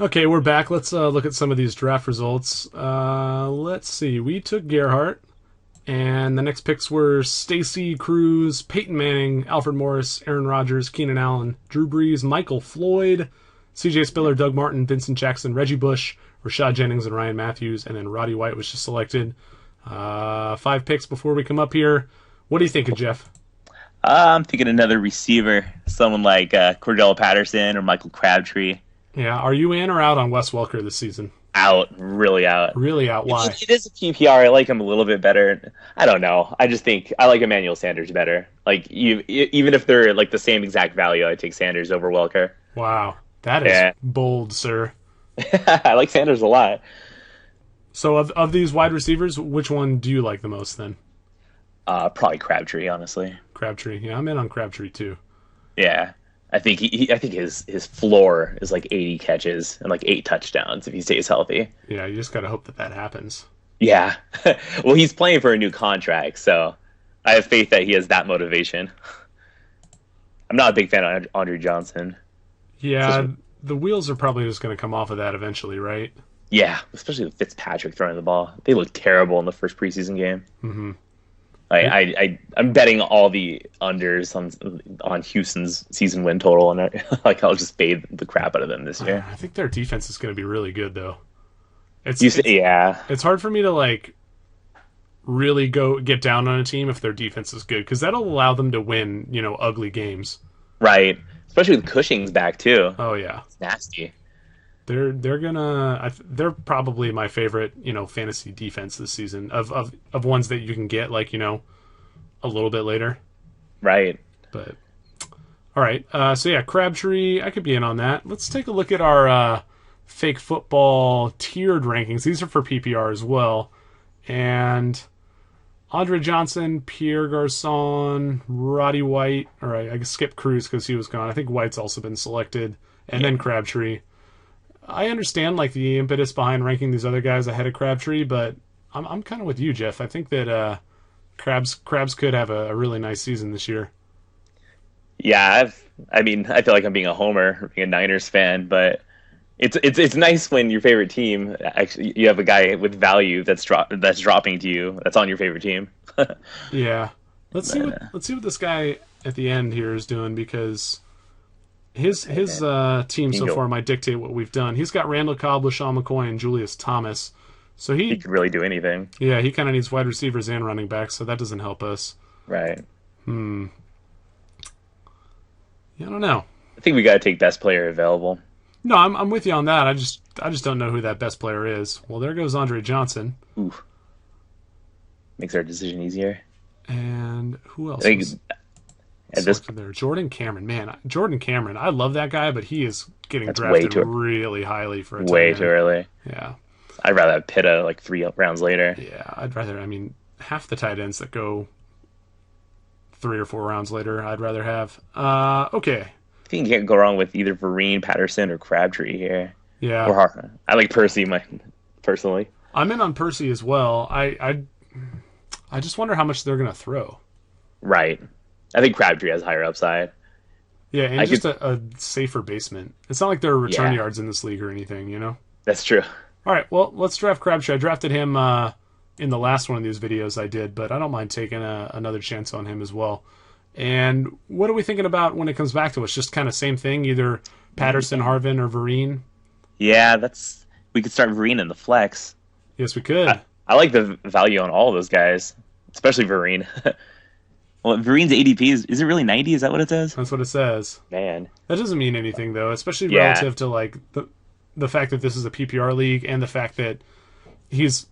Okay, we're back. Let's look at some of these draft results. Let's see. We took Gerhardt, and the next picks were Stacy Cruz, Peyton Manning, Alfred Morris, Aaron Rodgers, Keenan Allen, Drew Brees, Michael Floyd, C.J. Spiller, Doug Martin, Vincent Jackson, Reggie Bush, Rashad Jennings, and Ryan Matthews, and then Roddy White was just selected. 5 picks before we come up here. What are you thinking, Jeff? I'm thinking another receiver, someone like Cordell Patterson or Michael Crabtree. Yeah, are you in or out on Wes Welker this season? Out, really out. Really out. Why? It is a PPR. I like him a little bit better. I don't know. I just think I like Emmanuel Sanders better. Like even if they're like the same exact value, I take Sanders over Welker. Wow, that is bold, sir. I like Sanders a lot. So of these wide receivers, which one do you like the most then? Probably Crabtree, honestly. Crabtree. Yeah, I'm in on Crabtree too. Yeah. I think I think his floor is like 80 catches and like 8 touchdowns if he stays healthy. Yeah, you just got to hope that happens. Yeah. Well, he's playing for a new contract, so I have faith that he has that motivation. I'm not a big fan of Andre Johnson. Yeah, the wheels are probably just going to come off of that eventually, right? Yeah, especially with Fitzpatrick throwing the ball. They looked terrible in the first preseason game. Mm-hmm. I'm betting all the unders on Houston's season win total, and I'll just fade the crap out of them this year. I think their defense is going to be really good, though. It's hard for me to like really get down on a team if their defense is good, because that'll allow them to win, ugly games. Right, especially with Cushing's back too. Oh yeah, it's nasty. They're probably my favorite, fantasy defense this season of ones that you can get like, a little bit later. Right. But all right. So yeah, Crabtree, I could be in on that. Let's take a look at our fake football tiered rankings. These are for PPR as well. And Andre Johnson, Pierre Garçon, Roddy White, or I guess skip Cruz because he was gone. I think White's also been selected. And then Crabtree. I understand like the impetus behind ranking these other guys ahead of Crabtree, but I'm kind of with you, Jeff. I think that Crabs could have a really nice season this year. Yeah, I feel like I'm being a homer, being a Niners fan, but it's nice when your favorite team actually you have a guy with value that's dropping to you that's on your favorite team. Yeah, let's see what this guy at the end here is doing, because his team so far might dictate what we've done. He's got Randall Cobb, LaShawn McCoy, and Julius Thomas. So he could really do anything. Yeah, he kind of needs wide receivers and running backs, so that doesn't help us. Right. Yeah, I don't know. I think we got to take best player available. No, I'm with you on that. I just don't know who that best player is. Well, there goes Andre Johnson. Ooh. Makes our decision easier. And who else? There, Jordan Cameron. Man, Jordan Cameron. I love that guy, but he is getting drafted really highly for a tight end. Too early. Yeah. I'd rather have Pitta like 3 rounds later. Yeah, I'd rather. Half the tight ends that go 3 or 4 rounds later, I'd rather have. Okay. I think you can't go wrong with either Vereen, Patterson, or Crabtree here. Yeah. Or I like Percy, personally. I'm in on Percy as well. I just wonder how much they're going to throw. Right. I think Crabtree has higher upside. Yeah, and a safer basement. It's not like there are return yards in this league or anything, That's true. All right, well, let's draft Crabtree. I drafted him in the last one of these videos I did, but I don't mind taking another chance on him as well. And what are we thinking about when it comes back to us? Just kind of same thing, either Patterson, Harvin, or Vereen? Yeah, we could start Vereen in the flex. Yes, we could. I like the value on all of those guys, especially Vereen. Well, Vereen's ADP is it really 90? Is that what it says? That's what it says. Man. That doesn't mean anything, though, especially relative to like the fact that this is a PPR league and the fact that he's,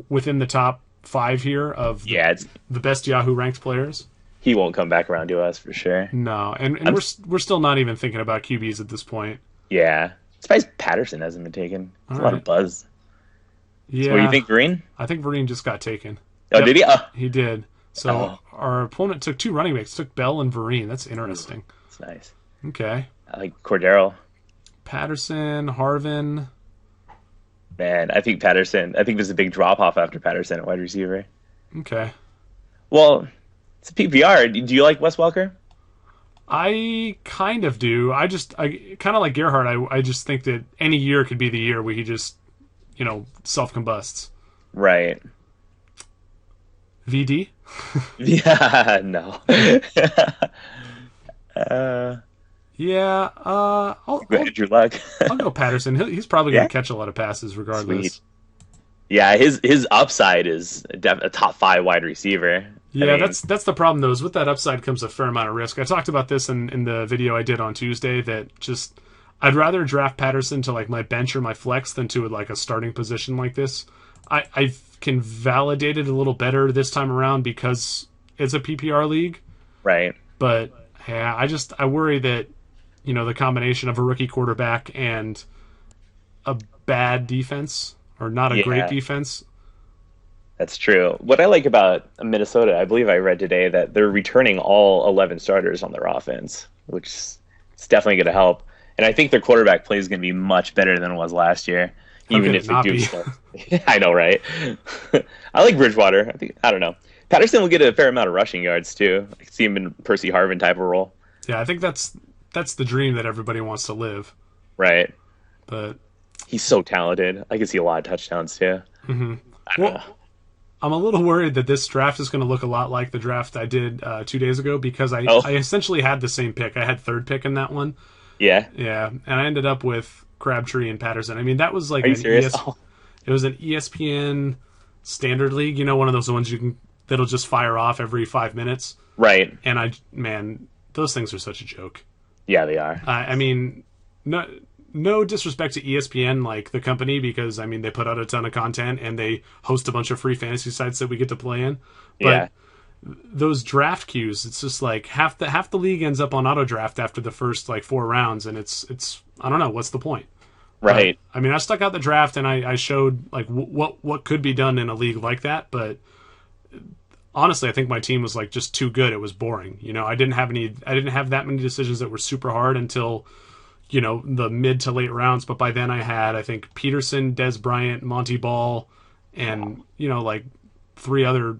within the top 5 here of the best Yahoo ranked players. He won't come back around to us for sure. No, and we're still not even thinking about QBs at this point. Yeah. Surprised Patterson hasn't been taken. There's a lot of buzz. Yeah. So what do you think, Vereen? I think Vereen just got taken. Oh, did he? He did. So our opponent took 2 running backs, took Bell and Vereen. That's interesting. That's nice. Okay. I like Cordero. Patterson, Harvin. Man, I think there's a big drop-off after Patterson at wide receiver. Okay. Well, it's a PPR. Do you like Wes Welker? I kind of do. I kind of like Gerhardt. I just think that any year could be the year where he just, self combusts. Right. VD? Yeah, no. uh, Yeah, Andrew Luck. I'll go Patterson. He's probably going Yeah. to catch a lot of passes regardless. Sweet. Yeah, his upside is a top 5 wide receiver. Yeah, I mean, that's the problem though. Is with that upside comes a fair amount of risk. I talked about this in the video I did on Tuesday. That just I'd rather draft Patterson to like my bench or my flex than to like a starting position like this. I can validate it a little better this time around because it's a PPR league. right. But yeah, I worry that the combination of a rookie quarterback and a bad defense or not a great Yeah. defense. That's true. What I like about Minnesota, I believe I read today that they're returning all 11 starters on their offense, which is definitely going to help. And I think their quarterback play is going to be much better than it was last year, How even could if it they not do. be? I know, right? I like Bridgewater. I don't know. Patterson will get a fair amount of rushing yards too. I can see him in Percy Harvin type of role. Yeah, I think that's the dream that everybody wants to live. Right. But He's so talented. I can see a lot of touchdowns too. I don't know. I'm a little worried that this draft is going to look a lot like the draft I did 2 days ago because I essentially had the same pick. I had third pick in that one. Yeah. Yeah, and I ended up with Crabtree and Patterson. I mean, that was like Are you serious? It was an ESPN standard league. One of those ones that'll just fire off every 5 minutes. Right. And those things are such a joke. Yeah, they are. I mean, no disrespect to ESPN, like the company, because they put out a ton of content and they host a bunch of free fantasy sites that we get to play in. But Yeah. those draft queues, it's just like half the league ends up on auto draft after the first like 4 rounds, and it's I don't know what's the point. Right. But, I stuck out the draft and I showed like what could be done in a league like that, but honestly, I think my team was like just too good. It was boring. I didn't have that many decisions that were super hard until the mid to late rounds. But by then I had, I think, Peterson, Des Bryant, Monty Ball, and, like 3 other,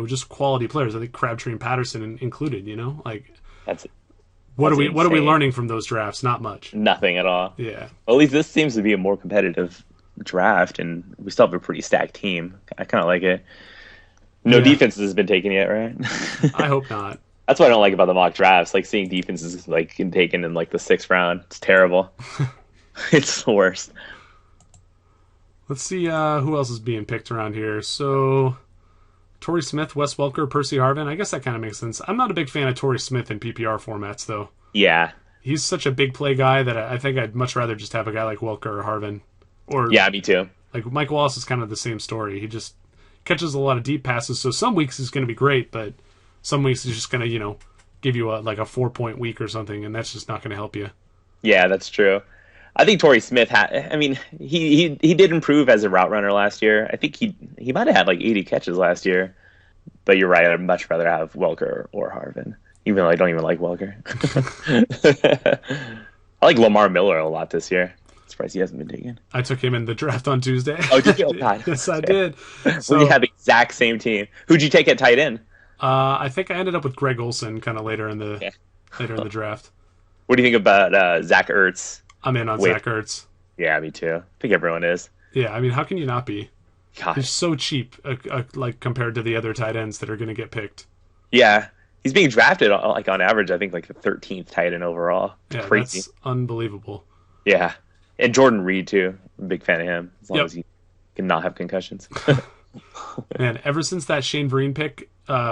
just quality players. I think Crabtree and Patterson included, That's what are we insane. learning from those drafts? Not much. Nothing at all. Yeah. Well, at least this seems to be a more competitive draft, and we still have a pretty stacked team. I kind of like it. No Yeah. defenses has been taken yet, right? I hope not. That's what I don't like about the mock drafts. Like seeing defenses like taken in like the 6th round. It's terrible. It's the worst. Let's see who else is being picked around here. So, Torrey Smith, Wes Welker, Percy Harvin. I guess that kind of makes sense. I'm not a big fan of Torrey Smith in PPR formats, though. Yeah. He's such a big play guy that I think I'd much rather just have a guy like Welker or Harvin. Or Yeah, me too. like Mike Wallace is kind of the same story. He just catches a lot of deep passes. So some weeks he's going to be great, but some weeks he's just going to, give you a 4-point week or something, and that's just not going to help you. Yeah, that's true. I think Torrey Smith he did improve as a route runner last year. I think he might have had like 80 catches last year. But you're right, I'd much rather have Welker or Harvin, even though I don't even like Welker. I like Lamar Miller a lot this year. Surprised he hasn't been taken. I took him in the draft on Tuesday. Oh, did you? Oh, God. Yes, I did. So We have the exact same team. Who'd you take at tight end? I think I ended up with Greg Olson kind of later in the draft. What do you think about Zach Ertz? I'm in on Zach Ertz. Yeah, me too. I think everyone is. Yeah, how can you not be? He's Gosh. so cheap, like compared to the other tight ends that are going to get picked. Yeah. He's being drafted like on average, I think like the 13th tight end overall. It's Yeah, crazy. that's unbelievable. Yeah. And Jordan Reed too. I'm a big fan of him. As long Yep. as he can not have concussions. Man, ever since that Shane Vereen pick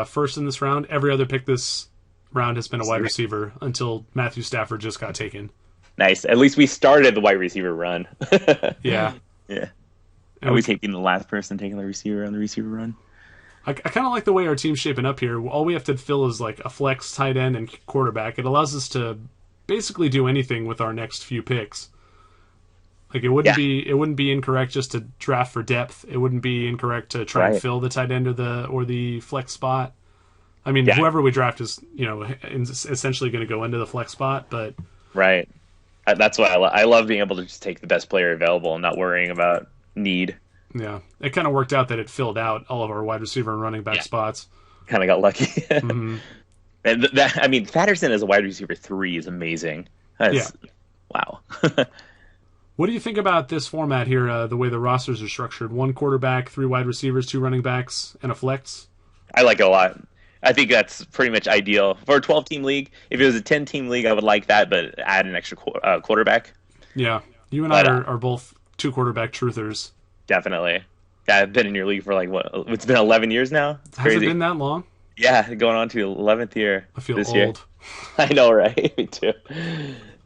first in this round, every other pick this round has been a wide receiver until Matthew Stafford just got taken. Nice. At least we started the wide receiver run. Yeah. Yeah. And Are we taking the last person taking the receiver on the receiver run? I kind of like the way our team's shaping up here. All we have to fill is like a flex, tight end, and quarterback. It allows us to basically do anything with our next few picks. Like it wouldn't be incorrect just to draft for depth. It wouldn't be incorrect to try and fill the tight end or the flex spot. I mean, whoever we draft is essentially going to go into the flex spot, but Right. That's why I love being able to just take the best player available and not worrying about need. yeah, it kind of worked out that it filled out all of our wide receiver and running back spots. Kind of got lucky. And I mean, Patterson as a wide receiver 3 is amazing. Yeah. That's wow. What do you think about this format here, the way the rosters are structured? One quarterback, three wide receivers, two running backs, and a flex? I like it a lot. I think that's pretty much ideal for a 12-team league. If it was a 10-team league, I would like that, but add an extra quarterback. Yeah. You and But, I are both two quarterback truthers. Definitely. Yeah, I've been in your league for like what? It's been 11 years now. It's Has it crazy. been that long? Yeah, going on to 11th year I feel this old. year. I know, right? Me too.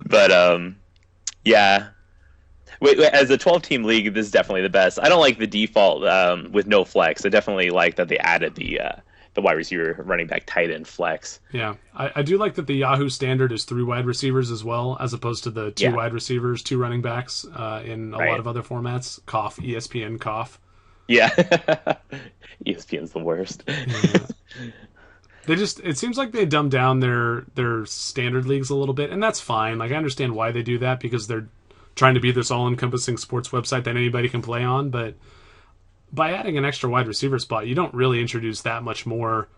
But yeah. As a 12-team league, this is definitely the best. I don't like the default with no flex. I definitely like that they added the wide receiver, running back, tight end flex. Yeah. I do like that the Yahoo standard is three wide receivers as well, as opposed to the two wide receivers, two running backs in a lot of other formats. Cough, ESPN, cough. Yeah. ESPN's the worst. Yeah. It seems like they dumb down their standard leagues a little bit, and that's fine. Like, I understand why they do that, because they're trying to be this all-encompassing sports website that anybody can play on, but by adding an extra wide receiver spot, you don't really introduce that much more,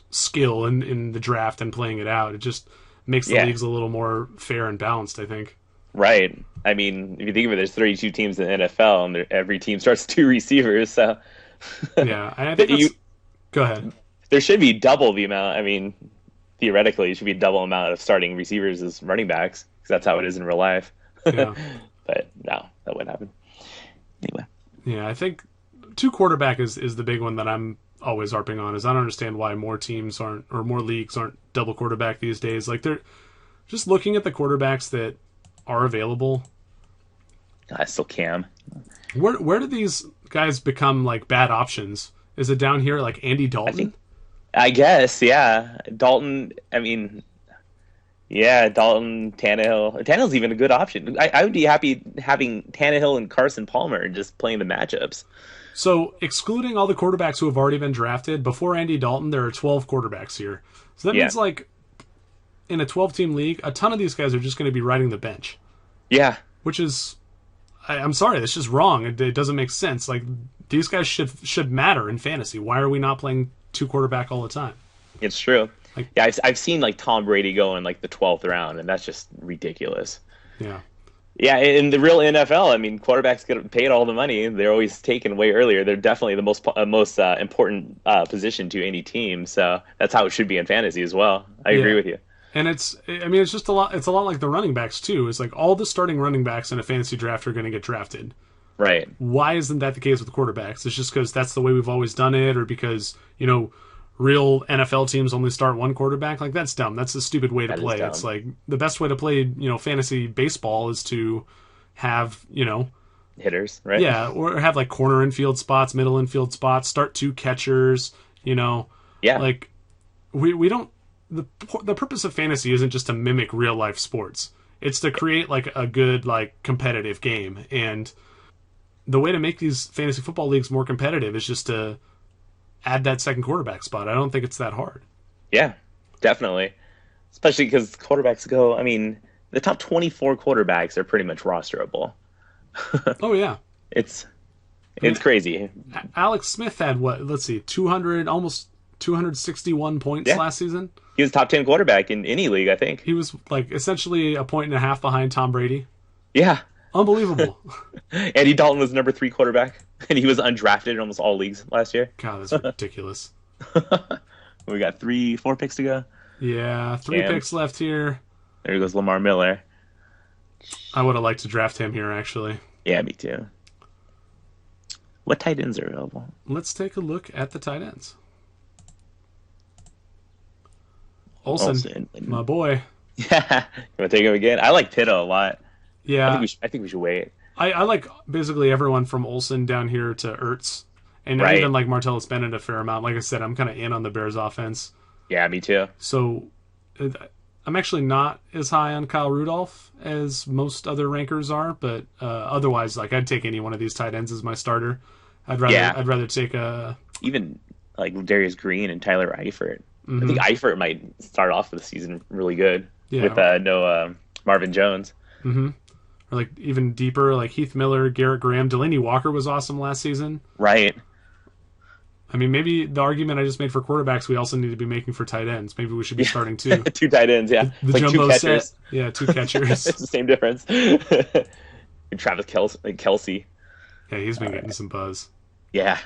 skill in the draft and playing it out. It just makes the leagues a little more fair and balanced, I think. Right. I mean, if you think of it, there's 32 teams in the NFL, and every team starts two receivers, so... Yeah, I think that's... Go ahead. There should be double the amount. I mean, theoretically, it should be double amount of starting receivers as running backs, because that's how it is in real life. Yeah. But no, that wouldn't happen. Anyway. Yeah, I think two quarterback is the big one that I'm always harping on. Is I don't understand why more teams aren't, or more leagues aren't double quarterback these days. Like, they're just looking at the quarterbacks that are available. I still Cam. Where do these guys become like bad options? Is it down here like Andy Dalton? I guess, yeah. Dalton, I mean, yeah, Dalton, Tannehill. Tannehill's even a good option. I would be happy having Tannehill and Carson Palmer just playing the matchups. So, excluding all the quarterbacks who have already been drafted, before Andy Dalton, there are 12 quarterbacks here. So that means, like, in a 12-team league, a ton of these guys are just going to be riding the bench. Yeah. Which is, I'm sorry, that's just wrong. It doesn't make sense. Like, these guys should matter in fantasy. Why are we not playing two quarterback all the time? It's true. Like, yeah, I've seen like Tom Brady go in like the 12th round, and that's just ridiculous. Yeah. Yeah, in the real NFL, I mean, quarterbacks get paid all the money. They're always taken way earlier. They're definitely the most important position to any team. So that's how it should be in fantasy as well. I agree with you. And it's just a lot. It's a lot like the running backs too. It's like all the starting running backs in a fantasy draft are going to get drafted. Right. Why isn't that the case with quarterbacks? It's just because that's the way we've always done it, or because real NFL teams only start one quarterback. Like, that's dumb. That's a stupid way to play. It's like the best way to play, fantasy baseball is to have, hitters, right? Yeah, or have like corner infield spots, middle infield spots, start two catchers, Yeah. Like, we don't, the purpose of fantasy isn't just to mimic real life sports. It's to create like a good, like, competitive game. And the way to make these fantasy football leagues more competitive is just to add that second quarterback spot. I don't think it's that hard. Yeah, definitely. Especially because quarterbacks go, I mean, the top 24 quarterbacks are pretty much rosterable. Oh, yeah. It's crazy. Alex Smith had, let's see, 200, almost 261 points last season. He was top 10 quarterback in any league, I think. He was like essentially a point and a half behind Tom Brady. Yeah. Unbelievable. Andy Dalton was number 3 quarterback, and he was undrafted in almost all leagues last year. God, that's ridiculous. We got 4 picks to go. Yeah, 3 picks left here. There goes Lamar Miller. I would have liked to draft him here, actually. Yeah, me too. What tight ends are available? Let's take a look at the tight ends. Olsen, my boy. Yeah, you want to take him again? I like Pitto a lot. Yeah, I think we should wait. I like basically everyone from Olsen down here to Ertz, and I even like Martellus Bennett a fair amount. Like I said, I'm kind of in on the Bears offense. Yeah, me too. So I'm actually not as high on Kyle Rudolph as most other rankers are, but otherwise, like, I'd take any one of these tight ends as my starter. I'd rather take even like Darius Green and Tyler Eifert. Mm-hmm. I think Eifert might start off the season really good with no Marvin Jones. Mm-hmm. Or like even deeper, like Heath Miller, Garrett Graham, Delaney Walker was awesome last season. Right. I mean, maybe the argument I just made for quarterbacks, we also need to be making for tight ends. Maybe we should be starting two. Two tight ends, yeah. The It's like jumbo two catchers. set. Yeah, two catchers. It's the same difference. Travis Kelsey. Yeah, he's been getting some buzz. Yeah.